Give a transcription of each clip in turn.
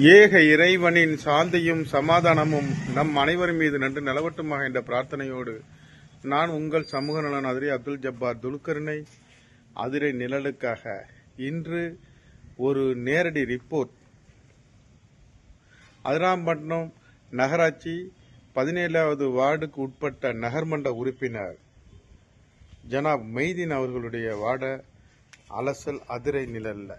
ஏக இறைவனின் சாந்தியும் சமாதானமும் நம் அனைவர் மீது நன்று நிலவட்டுமாக என்ற பிரார்த்தனையோடு நான் உங்கள் சமூக நலன் அதிரை அப்துல் ஜப்பார் துல்கர்னை அதிரை நிழலுக்காக இன்று ஒரு நேரடி ரிப்போர்ட். அதிராம்பட்டினம் நகராட்சி 17வது வார்டுக்கு உட்பட்ட நகர்மன்ற உறுப்பினர் ஜனாப் மெய்தீன் அவர்களுடைய வார்ட அலசல் அதிரை நிழல்ல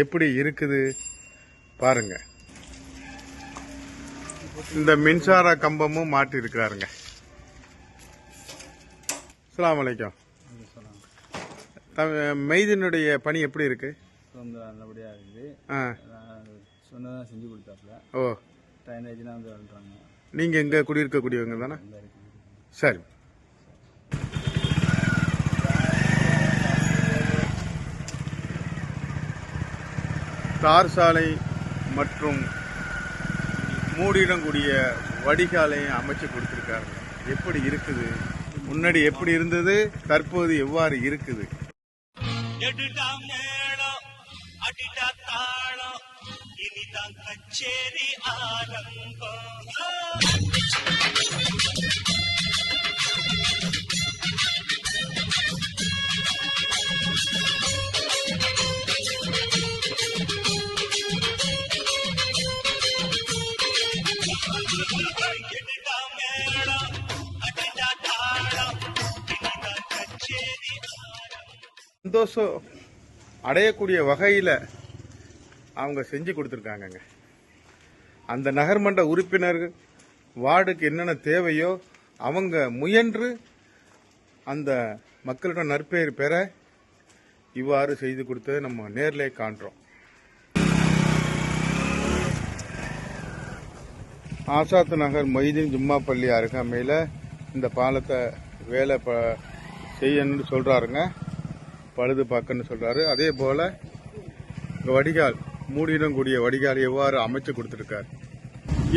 எப்படி இருக்குது பாருங்க. இந்த மின்சார கம்பமும் மாட்டி இருக்கிறாருங்க. அஸ்ஸலாமு அலைக்கும். மெய்தீனுடைய பணி எப்படி இருக்கு? நல்லபடியா இருக்குது. சொன்னதா செஞ்சு கொடுத்தாப்புல. ஓ, ட்ரைனேஜ்லாம் வந்து வளர்றாங்க. நீங்க எங்க குடியிருக்கக்கூடியவங்க தானே? சரி. தார் சாலை மற்றும் மூடிடக்கூடிய வடிகாலையும் அமைச்சு கொடுத்திருக்காரு. எப்படி இருக்குது? முன்னாடி எப்படி இருந்தது, தற்போது எவ்வாறு இருக்குது? கச்சேரி ஆரம்பம். சந்தோஷம் அடையக்கூடிய வகையில் அவங்க செஞ்சு கொடுத்துருக்காங்கங்க. அந்த நகர்மன்ற உறுப்பினர்கள் வார்டுக்கு என்னென்ன தேவையோ அவங்க முயன்று அந்த மக்களிடம் நற்பெயர் பெற இவ்வாறு செய்து கொடுத்ததை நம்ம நேரிலே காண்றோம். ஆசாத் நகர் மெய்தீன் ஜும்மா பள்ளி அருகாமையில் இந்த பாலத்தை வேலை செய்யணும்னு சொல்கிறாருங்க. பழுது பார்க்கன்னு சொல்கிறாரு. அதே போல் வடிகால் மூடிடக்கூடிய வடிகால் எவ்வாறு அமைச்சு கொடுத்துருக்காரு,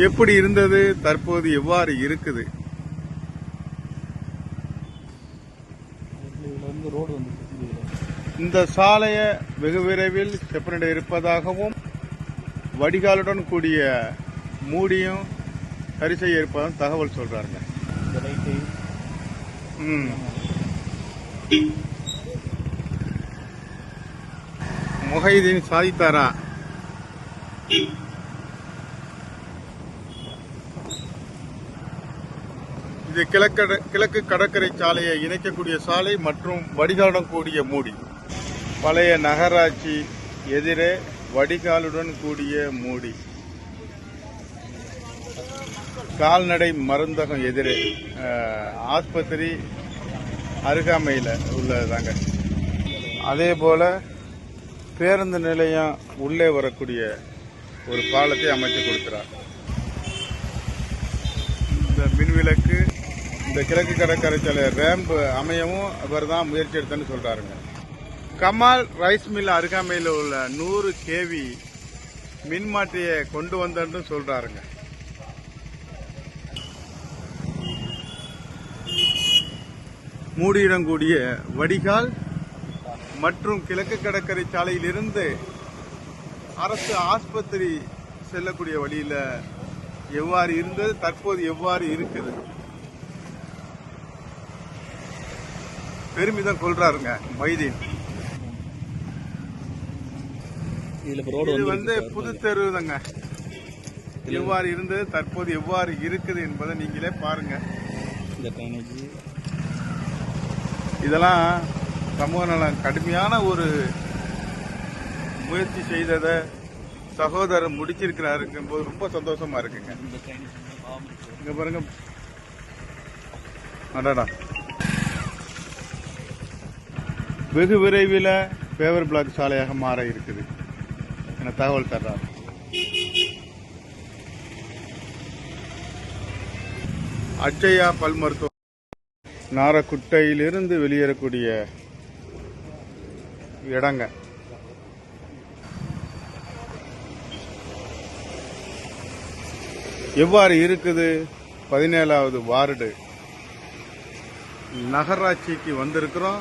எப்படி இருந்தது, தற்போது எவ்வாறு இருக்குது? இந்த சாலையை வெகு விரைவில் செப்பனிட இருப்பதாகவும் வடிகாலுடன் கூடிய மூடியும் சரி செய்ய இருப்பதாகவும் தகவல் சொல்றாருங்க. முஹைதீன் சாதித்தாரா? இது கிழக்கு கடற்கரை சாலையை இணைக்கக்கூடிய சாலை மற்றும் வடிகாலுடன் கூடிய மூடி. பழைய நகராட்சி எதிரே வடிகாலுடன் கூடிய மூடி. கால்நடை மருந்தகம் எதிரே ஆஸ்பத்திரி அருகாமையில் உள்ளதாங்க. அதே போல பேருந்து நிலையம் உள்ளே வரக்கூடிய ஒரு பாலத்தை அமைத்து கொடுக்கிறார். இந்த மின்விளக்கு, இந்த கிழக்கு கடற்கரை சாலை ரேம்ப் அமையவும் அவர் தான் முயற்சி எடுத்தன்னு சொல்றாருங்க. கமால் ரைஸ் மில் அருகாமையில் உள்ள 100 kV மின்மாற்றியை கொண்டு வந்தன்னு சொல்றாருங்க. மூடியிடக்கூடிய வடிகால் மற்றும் கிழக்கு கடற்கரை சாலையிலிருந்து அரசு ஆஸ்பத்திரி செல்லக்கூடிய வழியில எவ்வாறு இருந்தது, தற்போது எவ்வாறு இருக்குது, பெருமிதம் கொள்றாருங்க மெய்தீன். இது வந்து புது தெருவுதாங்க. எவ்வாறு இருந்தது, தற்போது எவ்வாறு இருக்குது என்பதை நீங்களே பாருங்க. இதெல்லாம் சமூக நலன் கடுமையான ஒரு முயற்சி செய்ததை சகோதரர் முடிச்சிருக்கிறாருக்கும் போது ரொம்ப சந்தோஷமா இருக்குங்க. இங்க பாருங்க, அடடா, வெகு விரைவில் பேவர் பிளாக் சாலையாக மாற இருக்குது என தகவல் தர்றார். அட்சயா பல் மருத்துவ நாரக்குட்டையிலிருந்து வெளியேறக்கூடிய இடங்க. எவ்வாறு இருக்குது 17வது வார்டு? நகராட்சிக்கு வந்திருக்கிறோம்.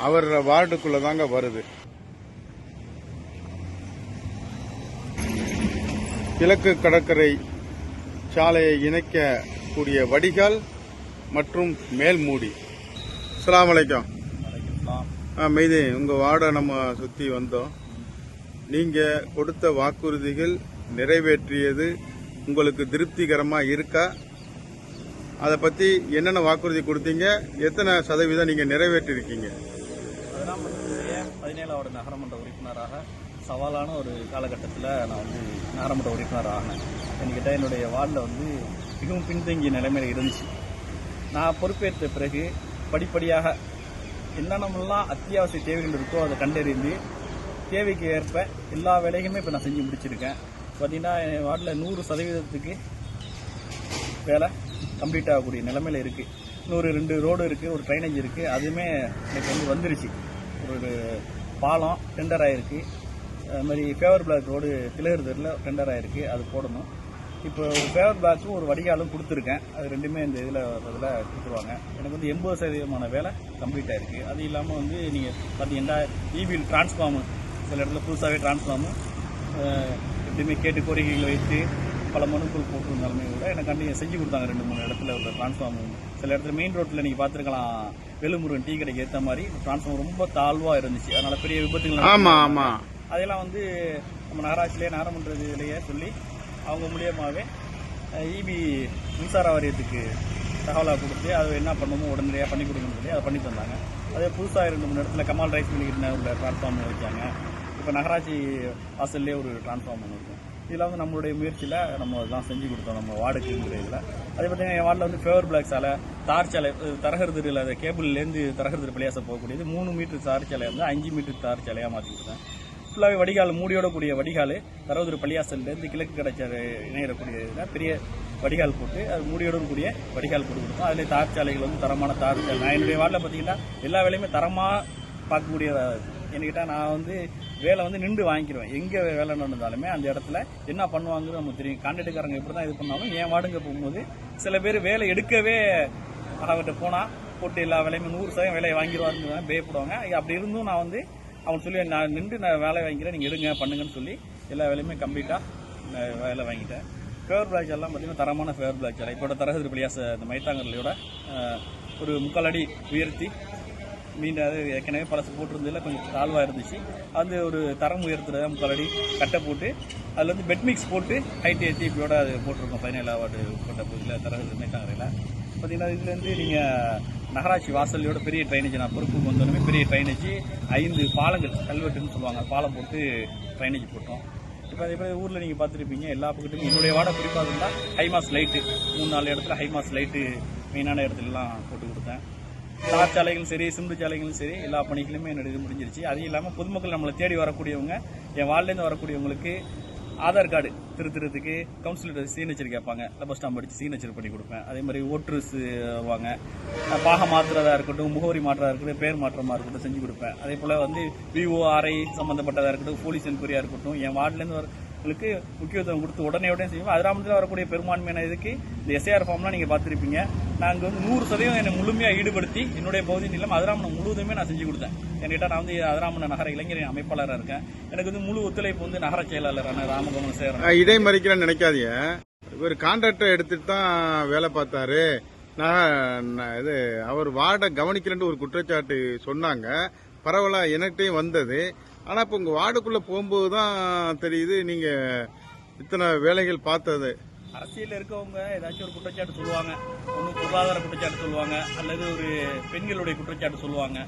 அவர் வார்டுக்குள்ள தாங்க வருது. கிழக்கு கடற்கரை சாலையை இணைக்கக்கூடிய வடிகால் மற்றும் மேல்மூடி. அஸ்ஸலாமு அலைக்கும். மெய்தே, உங்க வார்டை நம்ம சுத்தி வந்தோம். நீங்க கொடுத்த வாக்குறுதிகள் நிறைவேற்றியது உங்களுக்கு திருப்திகரமா இருக்கா? அதை பத்தி என்னென்ன வாக்குறுதி கொடுத்தீங்க, எத்தனை சதவீதம் நீங்க நிறைவேற்றிருக்கீங்க? 17வது நகரமன்ற உறுப்பினராக சவாலான ஒரு காலகட்டத்தில் நான் வந்து நகரமன்ற உறுப்பினர் ஆனேன். என்கிட்ட என்னுடைய வார்டில் வந்து மிகவும் பின்தங்கிய நிலைமையில் இருந்துச்சு. நான் பொறுப்பேற்ற பிறகு படிப்படியாக என்னென்னமெல்லாம் அத்தியாவசிய தேவைகள் இருக்கோ அதை கண்டறிந்து தேவைக்கு ஏற்ப எல்லா வேலைகளுமே இப்போ நான் செஞ்சு முடிச்சிருக்கேன். பார்த்தீங்கன்னா என் வார்டில் 100% வேலை கம்ப்ளீட் ஆகக்கூடிய நிலைமையில் இருக்குது. இன்னொரு 2 ரோடு இருக்குது, ஒரு ட்ரைனேஜ் இருக்குது, அதுவுமே எனக்கு வந்து வந்துருச்சு. ஒரு பாலம் டெண்டர் ஆகிருக்கு. அது மாதிரி ஃபேவர் பிளாக் ரோடு திலகர்தரில் டெண்டர் ஆகிருக்கு, அது போடணும். இப்போ ஒரு ஃபேவர் பிளாக்கும் ஒரு வடிகாலும் கொடுத்துருக்கேன். அது ரெண்டுமே இந்த இதில் கொடுத்துருவாங்க. எனக்கு வந்து 80% வேலை கம்ப்ளீட் ஆகிருக்கு. அது இல்லாமல் வந்து நீங்கள் பார்த்தீங்கன்னா இபி டிரான்ஸ்ஃபார்மு சில இடத்துல புதுசாகவே டிரான்ஸ்ஃபார்மு எப்படியுமே கேட்டு கோரிக்கைகளை வைத்து பல மனுக்கள் போட்டிருந்தாலுமே கூட எனக்கு செஞ்சு கொடுத்தாங்க. 2-3 இடத்துல ஒரு டிரான்ஸ்ஃபார்மர். சில இடத்துல மெயின் ரோட்டில் நீங்கள் பார்த்துருக்கலாம், வேலுமுருகன் டீ கடைக்கு ஏற்ற மாதிரி டிரான்ஸ்ஃபார்மர் ரொம்ப தாழ்வாக இருந்துச்சு. அதனால பெரிய விபத்துகள். அதெல்லாம் வந்து நம்ம நகராட்சியிலேயே நகரமன்றத்திலேயே சொல்லி அவங்க மூலியமாகவே இபி மின்சார வாரியத்துக்கு தகவலாக கொடுத்து அது என்ன பண்ணணுமோ உடனடியாக பண்ணி கொடுக்கணும்னு சொல்லி அதை பண்ணி தந்தாங்க. அதே புதுசாக 2-3 இடத்துல கமால் ரைஸ் மில்லிக்கிட்ட உள்ள டிரான்ஸ்ஃபார்மர் வச்சாங்க. இப்போ நகராட்சி வாசல்லே ஒரு டிரான்ஸ்ஃபார்மர் இருக்கும். இதில் வந்து நம்மளுடைய முயற்சியில் நம்ம இதெல்லாம் செஞ்சு கொடுத்தோம் நம்ம வார்டுக்குங்கிற இதில். அதே பார்த்தீங்கன்னா என் வார்டில் வந்து ஃபேவர் பிளாக் சாலை, தார் சாலை, தரகர்திரில் அந்த கேபிள்லேருந்து தரகர்திரி பள்ளியாச போகக்கூடியது 3 மீட்டர் தார் சாலை வந்து 5 மீட்டர் தார் சாலையாக மாற்றி கொடுத்தேன். ஃபுல்லாகவே வடிகால், மூடியோட கூடிய வடிகால், தரகர்திரி பள்ளியாசல்லேருந்து கிழக்கு கடைச்சாலை இணையக்கூடிய இதில் பெரிய வடிகால் போட்டு அது மூடியோட கூடிய வடிகால் போட்டு கொடுத்தோம். அதிலே தார் சாலைகள் வந்து தரமான தார் சாலை. நான் என்னுடைய வார்டில் பார்த்தீங்கன்னா எல்லா வேலையுமே தரமாக பார்க்கக்கூடிய என்கிட்ட நான் வந்து வேலை வந்து நின்று வாங்கிடுவேன். எங்கே வேலை நடந்தாலுமே அந்த இடத்துல என்ன பண்ணுவாங்கன்னு நமக்கு தெரியும். கான்ட்ராக்டுக்காரங்க எப்படி தான் இது பண்ணாலும் என் வார்டுங்க போகும்போது சில பேர் வேலை எடுக்கவே அவர்கிட்ட போனால் போட்டு எல்லா வேலையுமே 100% வேலையை வாங்கிடுவாருன்னு பயப்படுவாங்க. அப்படி இருந்தும் நான் வந்து அவங்க சொல்லி நான் நின்று நான் வேலை வாங்கிக்கிறேன், நீங்கள் எடுங்க பண்ணுங்கன்னு சொல்லி எல்லா வேலையுமே கம்ப்ளீட்டாக வேலை வாங்கிட்டேன். ஃபேவர் பிளாக் எல்லாம் பார்த்தீங்கன்னா தரமான ஃபேவர் பிளாக் சாலை. இப்போ தரகதிரி பள்ளியாச இந்த மைத்தாங்கல்லையோட ஒரு 3/4 அடி உயர்த்தி மீண்டும் அது ஏற்கனவே பழசு போட்டிருந்ததில் கொஞ்சம் தாழ்வாக இருந்துச்சு. அது ஒரு தரம் உயர்த்துறதா 3/4 அடி கட்டை போட்டு அதில் வந்து பெட் மிக்ஸ் போட்டு ஹைட் ஏற்றி இப்படியோட அது போட்டிருக்கோம். 17 வார்டு உட்பட்ட பகுதியில் தரகதிரி மைத்தாங்கரையில் பார்த்தீங்கன்னா இதுலேருந்து நீங்கள் நகராட்சி வாசல்லையோட பெரிய ட்ரைனேஜ் நான் பொறுப்புக்கு வந்தோடனே பெரிய ட்ரைனேஜ் 5 பாலங்கள் கல்வெட்டுன்னு சொல்லுவாங்க, பாலம் போட்டு ட்ரைனேஜ் போட்டோம். இப்போ அதே மாதிரி ஊரில் நீங்கள் பார்த்துருப்பீங்க எல்லா பக்கத்துலையும் என்னுடைய வார்டை குறிப்பாக இருந்தால் ஹைமாஸ் லைட்டு 3-4 இடத்துல ஹைமாஸ் லைட்டு மெயினான இடத்துலலாம் போட்டு கொடுத்தேன். தார் சாலைகளும் சரி, சிமெண்ட் சாலைகளும் சரி, எல்லா பணிகளுமே என்னோட முடிஞ்சிருச்சு. அது இல்லாமல் பொதுமக்கள் நம்மளை தேடி வரக்கூடியவங்க, என் வார்டிலேருந்து வரக்கூடியவங்களுக்கு ஆதார் கார்டு திருத்துறதுக்கு கவுன்சிலர் சிக்னேச்சர் கேட்பாங்க. பஸ் ஸ்டாம்ப் அடித்து சிக்னேச்சர் பண்ணி கொடுப்பேன். அதே மாதிரி ஓட்டர்ஸ் வருவாங்க, பாகம் மாற்றுறதா இருக்கட்டும், முகவரி மாற்றதாக இருக்கட்டும், பேர் மாற்றமாக இருக்கட்டும் செஞ்சு கொடுப்பேன். அதே போல் வந்து விஓஆர்ஐ சம்மந்தப்பட்டதாக இருக்கட்டும், போலீஸ் என்கொயரியாக இருக்கட்டும், என் வார்டிலேருந்து வரவங்களுக்கு முக்கியத்துவம் கொடுத்து உடனே செய்வோம். அதிராமத்தில் வரக்கூடிய பெரும்பான்மையான இதுக்கு இந்த எஸ்ஐஆர் ஃபார்ம்லாம் நீங்கள் பார்த்துருப்பீங்க. நாங்கள் வந்து 100% என்னை முழுமையாக ஈடுபடுத்தி என்னுடைய பகுதியின் இல்லாமல் அதிராமணம் முழுவதுமே நான் செஞ்சு கொடுத்தேன். என்கிட்ட நான் வந்து அதிராமண நகர இளைஞர் அமைப்பாளராக இருக்கேன். எனக்கு வந்து முழு ஒத்துழைப்பு வந்து நகர செயலாளரான ராமகோமன் சேரன். இடை மறிக்கிறேன்னு நினைக்காதீங்க. இவர் கான்ட்ராக்டர் எடுத்துட்டு தான் வேலை பார்த்தாரு. இது அவர் வார்டை கவனிக்கிறேன்னு ஒரு குற்றச்சாட்டு சொன்னாங்க. பரவாயில்ல, எனக்கிட்டையும் வந்தது. ஆனா இப்ப உங்க வார்டுக்குள்ள போகும்போது தான் தெரியுது நீங்க இத்தனை வேலைகள் பார்த்தது. அரசியல் இருக்கவங்க ஏதாச்சும் ஒரு குற்றச்சாட்டு சொல்லுவாங்க, ஒன்று பொருளாதார குற்றச்சாட்டு சொல்லுவாங்க, அல்லது ஒரு பெண்களுடைய குற்றச்சாட்டு சொல்லுவாங்க.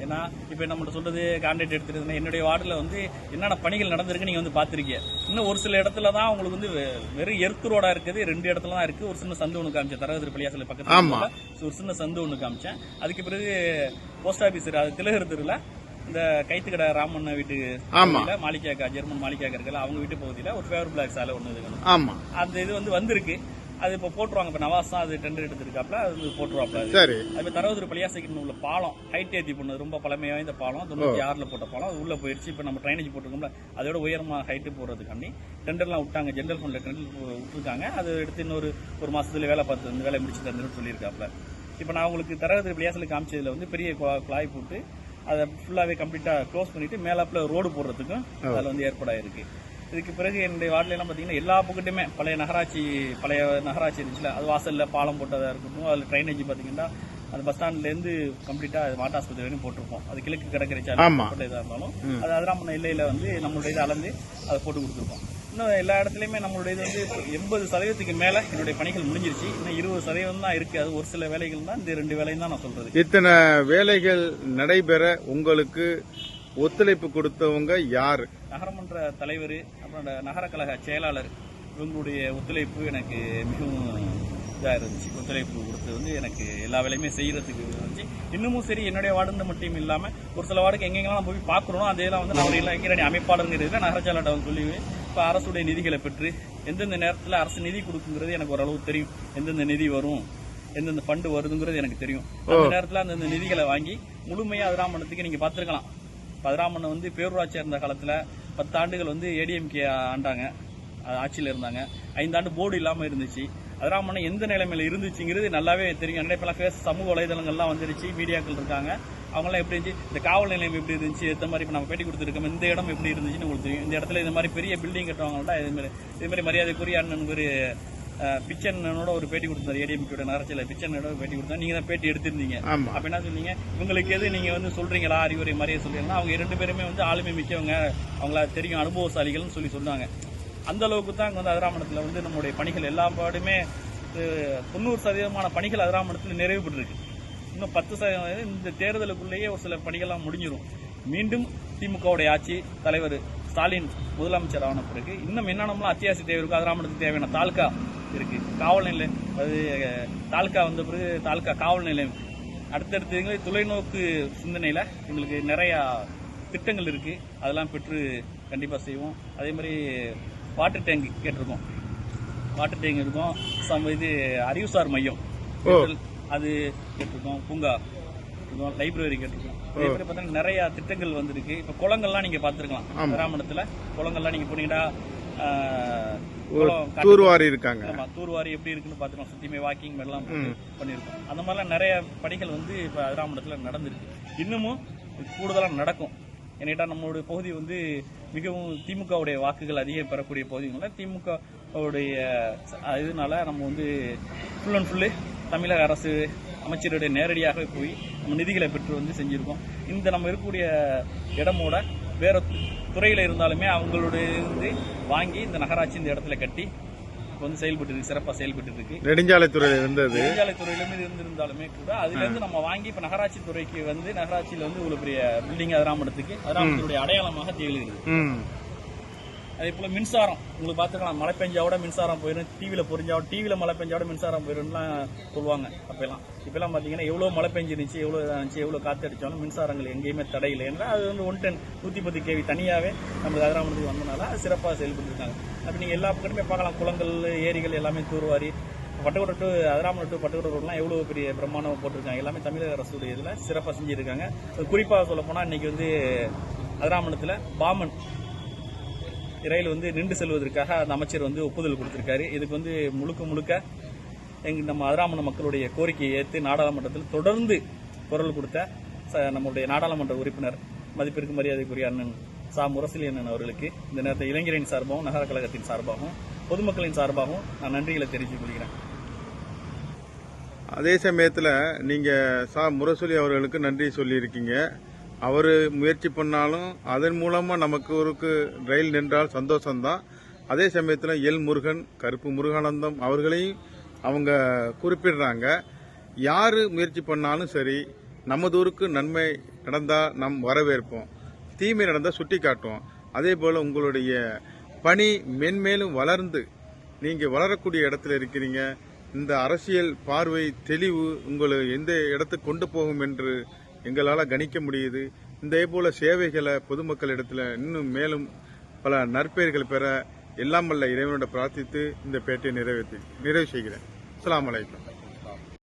ஏன்னா இப்போ நம்மகிட்ட சொல்றது கான்ட்ராக்ட் எடுத்துருந்தா என்னுடைய வார்டில் வந்து என்னென்ன பணிகள் நடந்திருக்கு நீங்கள் வந்து பார்த்துருக்கீங்க. இன்னும் ஒரு சில இடத்துல தான் உங்களுக்கு வந்து வெறும் எர்த்து ரோடா இருக்குது, 2 இடத்துல தான் இருக்குது. ஒரு சின்ன சந்து ஒன்று காமிச்சேன், தரகதிரி பள்ளியாசல் பக்கத்தில் ஒரு சின்ன சந்து ஒன்று காமிச்சேன். அதுக்கு பிறகு போஸ்ட் ஆஃபீஸ் அது திலகர்திரில் இந்த கைத்துக்கடை ராமண்ண வீட்டு மாளிகாக்கா, ஜெர்மன் மாளிகாக்கா இருக்கல அவங்க வீட்டு பகுதியில் ஒரு ஃபேவர் பிளாக் சாலை ஒன்று இருக்கணும். அந்த இது வந்து வந்திருக்கு, அது இப்போ போட்டுருவாங்க. இப்போ நவாஸ் தான் அது டெண்டர் எடுத்துருக்காப்ல, அது வந்து போட்டுருவாப்ல. அது தரகதிரி பள்ளியாசைக்கு உள்ள பாலம் ஹைட் ஏற்றி பண்ணது ரொம்ப பழமை வாய்ந்த பாலம், 96 போட்ட பாலம். அது உள்ள போயிடுச்சு. இப்போ நம்ம ட்ரைனேஜ் போட்டிருக்கோம்ல, அதோட உயரமா ஹைட்டு போடுறதுக்காண்டி டெண்டர்லாம் விட்டாங்க, ஜென்ரல் ஃபண்ட்ல டெண்டர் விட்டுருக்காங்க. அது எடுத்து இன்னொரு மாசத்துல வேலை பார்த்து வேலை முடிச்சு தந்துடும் சொல்லியிருக்காப்ல. இப்போ நான் உங்களுக்கு தரகத்தில் விளையாசலுக்கு காமிச்சதுல வந்து பெரிய குழாய் போட்டு அதை ஃபுல்லாகவே கம்ப்ளீட்டாக க்ளோஸ் பண்ணிட்டு மேலாப்பில் ரோடு போடுறதுக்கும் அதில் வந்து ஏற்பாடாயிருக்கு. இதுக்கு பிறகு என்னுடைய வார்டில் எல்லாம் பார்த்தீங்கன்னா எல்லா பக்கத்துமே பழைய நகராட்சி இருந்துச்சுல, அது வாசலில் பாலம் போட்டதாக இருக்கட்டும், அதில் ட்ரைனேஜ் பார்த்தீங்கன்னா அந்த பஸ் ஸ்டாண்ட்லேருந்து கம்ப்ளீட்டாக மாட்டு ஆஸ்பத்திரி வரைக்கும் போட்டிருப்போம். அது கிழக்கு கடற்கரை சாலை இதாக இருந்தாலும் அது அதிராம எல்லையில் வந்து நம்மளுடைய இதை அளந்து அதை போட்டு கொடுத்துருக்கோம். இன்னும் எல்லா இடத்துலையுமே நம்மளுடைய இது வந்து 80% மேலே என்னுடைய பணிகள் முடிஞ்சிருச்சு. இன்னும் 20% தான் இருக்குது. அது ஒரு சில வேலைகள் தான், இந்த 2 வேலையும் தான் நான் சொல்கிறது. இத்தனை வேலைகள் நடைபெற உங்களுக்கு ஒத்துழைப்பு கொடுத்தவங்க யாரு? நகரமன்ற தலைவர், அப்புறம் நகர கழக செயலாளர், இவங்களுடைய ஒத்துழைப்பு எனக்கு மிகவும் இதாக இருந்துச்சு. ஒத்துழைப்பு கொடுத்தது வந்து எனக்கு எல்லா வேலையுமே செய்யறதுக்கு இருந்துச்சு. இன்னமும் சரி, என்னுடைய வார்டு மட்டும் இல்லாமல் ஒரு சில வார்டுக்கு எங்கெங்கெல்லாம் போய் பார்க்குறோம், அதெல்லாம் வந்து நான் ஒரு இளைஞரணி அமைப்பாளருங்கிறது நகரச்சாலையிட்ட வந்து சொல்லி இப்போ அரசுடைய நிதிகளை பெற்று எந்தெந்த நேரத்தில் அரசு நிதி கொடுக்குங்கிறது எனக்கு ஓரளவு தெரியும். எந்தெந்த நிதி வரும், எந்தெந்த ஃபண்டு வருதுங்கிறது எனக்கு தெரியும். அந்த நேரத்தில் அந்தந்த நிதிகளை வாங்கி முழுமையாக அதிராமணத்துக்கு நீங்கள் பார்த்துருக்கலாம். அதிராமணம் வந்து பேரூராட்சியாக இருந்த காலத்தில் 10 ஆண்டுகள் வந்து ஏடிஎம்கே ஆண்டாங்க, ஆட்சியில் இருந்தாங்க. 5 ஆண்டு போர்டு இல்லாமல் இருந்துச்சு. அதிராமணம் எந்த நிலைமையில் இருந்துச்சுங்கிறது நல்லாவே தெரியும். இப்போலாம் சமூக வலைதளங்கள்லாம் வந்துருச்சு, மீடியாக்கள் இருக்காங்க. அவங்களாம் எப்படி இருந்துச்சு, இந்த காவல் நிலையம் எப்படி இருந்துச்சு, இந்த மாதிரி இப்போ நம்ம பேட்டி கொடுத்துருக்கோம், இந்த இடம் எப்படி இருந்துச்சுன்னு உங்களுக்கு தெரியும். இந்த இடத்துல இந்த மாதிரி பெரிய பில்டிங் கட்டுறவங்கள்ட்ட இது மாதிரி மரியாதைக்குரிய அண்ணன் ஒரு பிச்சனோட ஒரு பேட்டி கொடுத்தாரு, ஏடிஎம்கேட நகராட்சியில பிச்சனோட பேட்டி கொடுத்தா, நீங்க தான் பேட்டி எடுத்திருந்தீங்க. அப்ப என்ன சொன்னீங்க, இவங்களுக்கு எது நீங்க வந்து சொல்றீங்களா அறிவுரை மாதிரியே சொல்றீங்கன்னா, அவங்க 2 பேருமே வந்து ஆளுமை மிக்கவங்க, அவங்களா தெரியும், அனுபவசாலிகள்னு சொல்லி சொன்னாங்க. அந்த அளவுக்கு தான் அங்கே வந்து அதிராமணத்தில் வந்து நம்மளுடைய பணிகள் எல்லா பாடுமே 90% பணிகள் அதிராமணத்தில் நிறைவு பெற்றிருக்கு. இன்னும் 10% இந்த தேர்தலுக்குள்ளேயே ஒரு சில பணிகள்லாம் முடிஞ்சிடும். மீண்டும் திமுகவுடைய ஆட்சி, தலைவர் ஸ்டாலின் முதலமைச்சர் ஆன பிறகு இன்னும் என்னென்னலாம் அத்தியாவசிய தேவை இருக்கும், அதிராமணத்துக்கு தேவையான தாலுகா இருக்கு, காவல் நிலையம், அது தாலுகா வந்த பிறகு தாலுகா காவல் நிலையம், அடுத்தடுத்து தொலைநோக்கு சிந்தனையில் எங்களுக்கு நிறையா திட்டங்கள் இருக்கு. அதெல்லாம் பெற்று கண்டிப்பாக செய்வோம். அதே மாதிரி வாட்டர் டேங்க் கேட்டிருக்கோம், வாட்டர் டேங்க் இருக்கும், இது அறிவுசார் மையம் அது கேட்டிருக்கோம், பூங்கா கேட்டிருக்கோம், லைப்ரரி கேட்டிருக்கோம். அதே மாதிரி பார்த்தீங்கன்னா நிறைய திட்டங்கள் வந்திருக்கு. இப்போ குளங்கள்லாம் நீங்க பார்த்துருக்கலாம், அதிராமணத்துல குளங்கள்லாம் நீங்க போனீங்கன்னா தூர்வாரி இருக்காங்க. தூர்வாரி எப்படி இருக்குன்னு பார்த்துக்கலாம், சுத்தியுமே வாக்கிங் எல்லாம் பண்ணியிருக்கோம். அந்த மாதிரிலாம் நிறைய பணிகள் வந்து இப்போ அதிராமணத்துல நடந்திருக்கு. இன்னமும் கூடுதலாக நடக்கும். ஏன்னா நம்மளுடைய பகுதி வந்து மிகவும் திமுகவுடைய வாக்குகள் அதிகம் பெறக்கூடிய பகுதிகள, திமுகவுடைய இதனால நம்ம வந்து ஃபுல் அண்ட் ஃபுல்லு தமிழக அரசு அமைச்சருடைய நேரடியாக போய் நம்ம நிதிகளை பெற்று வந்து செஞ்சுருக்கோம். இந்த நம்ம இருக்கக்கூடிய இடமோட வேற துறையில் இருந்தாலுமே அவங்களுடைய இருந்து வாங்கி இந்த நகராட்சி இந்த இடத்துல கட்டி வந்து செயல்பட்டு இருக்கு, சிறப்பாக செயல்பட்டு இருக்கு. நெடுஞ்சாலைத்துறையில இருந்தது, நெடுஞ்சாலைத்துறையிலுமே இருந்திருந்தாலுமே கூட அதுல இருந்து நம்ம வாங்கி இப்ப நகராட்சி துறைக்கு வந்து நகராட்சியில வந்து இவ்வளவு பெரிய பில்டிங் அதிராமணத்துக்கு அதிராமணத்துடைய அடையாளமாக திகழ்கிறது. அதே போல மின்சாரம் உங்களுக்கு பார்த்துக்கலாம், மழை பெஞ்சாவோட மின்சாரம் போயிடும், டிவியில மழை பெஞ்சாவோட மின்சாரம் போயிடும்லாம் சொல்லுவாங்க. இப்பெல்லாம் பாத்தீங்கன்னா எவ்வளவு மழை பெஞ்சிருந்துச்சு, எவ்வளவு காத்து அடிச்சாலும் மின்சாரங்கள் எங்கேயுமே தடையில்லை. ஏன்னா அது வந்து 110 kV தனியாவே நம்ம அதிராமணத்துக்கு வந்தனால சிறப்பாக செயல்பட்டு இருக்காங்க. அப்ப நீங்க எல்லா பக்கமே பார்க்கலாம், குளங்கள், ஏரிகள் எல்லாமே தூர்வாரி பட்டுக்கோட்டை டு அதிராமணம் டு பட்டுக்கோட்டை ரோட்லாம் எவ்வளவு பெரிய பிரம்மாண்டம் போட்டிருக்காங்க. எல்லாமே தமிழக அரசுடைய இதுல சிறப்பாக செஞ்சிருக்காங்க. குறிப்பாக சொல்ல போனா இன்னைக்கு வந்து அதிராமணத்துல பாமன் ரயில் வந்து நின்று செல்வதற்காக அந்த அமைச்சர் வந்து ஒப்புதல் கொடுத்திருக்காரு. இதுக்கு வந்து முழுக்க நம்ம அதிராமண மக்களுடைய கோரிக்கையை ஏற்று நாடாளுமன்றத்தில் தொடர்ந்து குரல் கொடுத்த நம்முடைய நாடாளுமன்ற உறுப்பினர் மதிப்பிற்கு மரியாதைக்குரிய அண்ணன் முரசொலி அண்ணன் அவர்களுக்கு இந்த நேரத்தை இளைஞரின் சார்பாகவும் நகர கழகத்தின் சார்பாகவும் பொதுமக்களின் சார்பாகவும் நான் நன்றிகளை தெரிவித்துக் கொள்கிறேன். அதே சமயத்தில் நீங்க முரசொலி அவர்களுக்கு நன்றி சொல்லியிருக்கீங்க. அவர் முயற்சி பண்ணாலும் அதன் மூலமா நமக்கு ஒரு ரயில் நின்றால் சந்தோஷம்தான். அதே சமயத்தில் எல் முருகன், கருப்பு முருகானந்தம் அவர்களையும் அவங்க குறிப்பிடுறாங்க. யாரு முயற்சி பண்ணாலும் சரி, நமது ஊருக்கு நன்மை நடந்தால் நம் வரவேற்போம், தீமை நடந்தால் சுட்டி காட்டுவோம். அதே போல உங்களுடைய பணி மென்மேலும் வளர்ந்து நீங்க வளரக்கூடிய இடத்துல இருக்கிறீங்க. இந்த அரசியல் பார்வை தெளிவு உங்களை எந்த இடத்துக்கு கொண்டு போகும் என்று எங்களால் கணிக்க முடியுது. இதே போல சேவைகளை பொதுமக்களிடத்தில் இன்னும் மேலும் பல நற்பெயர்கள் பெற எல்லாம் வல்ல இறைவனோட பிரார்த்தித்து இந்த பேட்டியை நிறைவு செய்கிறேன். அஸ்ஸலாமு அலைக்கும்.